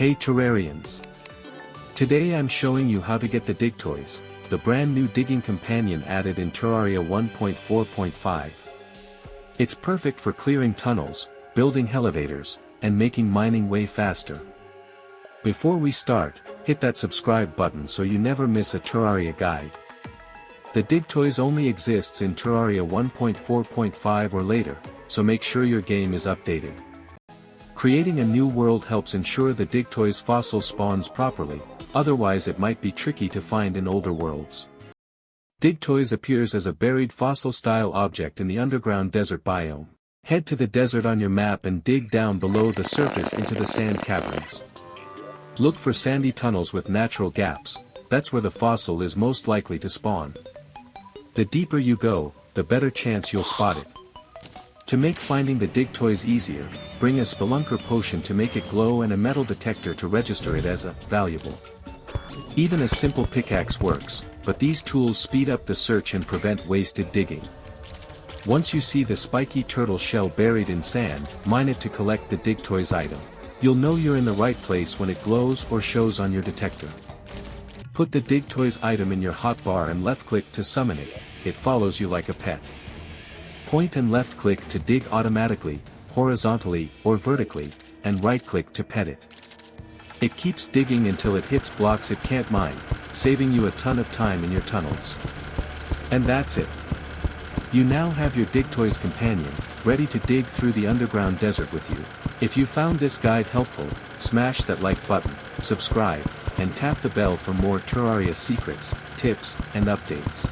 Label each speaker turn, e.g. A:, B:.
A: Hey Terrarians! Today I'm showing you how to get the Digtoise, the brand new digging companion added in Terraria 1.4.5. It's perfect for clearing tunnels, building elevators, and making mining way faster. Before we start, hit that subscribe button so you never miss a Terraria guide. The Digtoise only exists in Terraria 1.4.5 or later, so make sure your game is updated. Creating a new world helps ensure the Digtoise fossil spawns properly, otherwise it might be tricky to find in older worlds. Digtoise appears as a buried fossil-style object in the underground desert biome. Head to the desert on your map and dig down below the surface into the sand caverns. Look for sandy tunnels with natural gaps, that's where the fossil is most likely to spawn. The deeper you go, the better chance you'll spot it. To make finding the Digtoise easier, bring a Spelunker potion to make it glow and a metal detector to register it as a valuable. Even a simple pickaxe works, but these tools speed up the search and prevent wasted digging. Once you see the spiky turtle shell buried in sand, mine it to collect the Digtoise item. You'll know you're in the right place when it glows or shows on your detector. Put the Digtoise item in your hotbar and left-click to summon it, it follows you like a pet. Point and left-click to dig automatically, horizontally or vertically, and right-click to pet it. It keeps digging until it hits blocks it can't mine, saving you a ton of time in your tunnels. And that's it. You now have your Digtoise companion, ready to dig through the underground desert with you. If you found this guide helpful, smash that like button, subscribe, and tap the bell for more Terraria secrets, tips, and updates.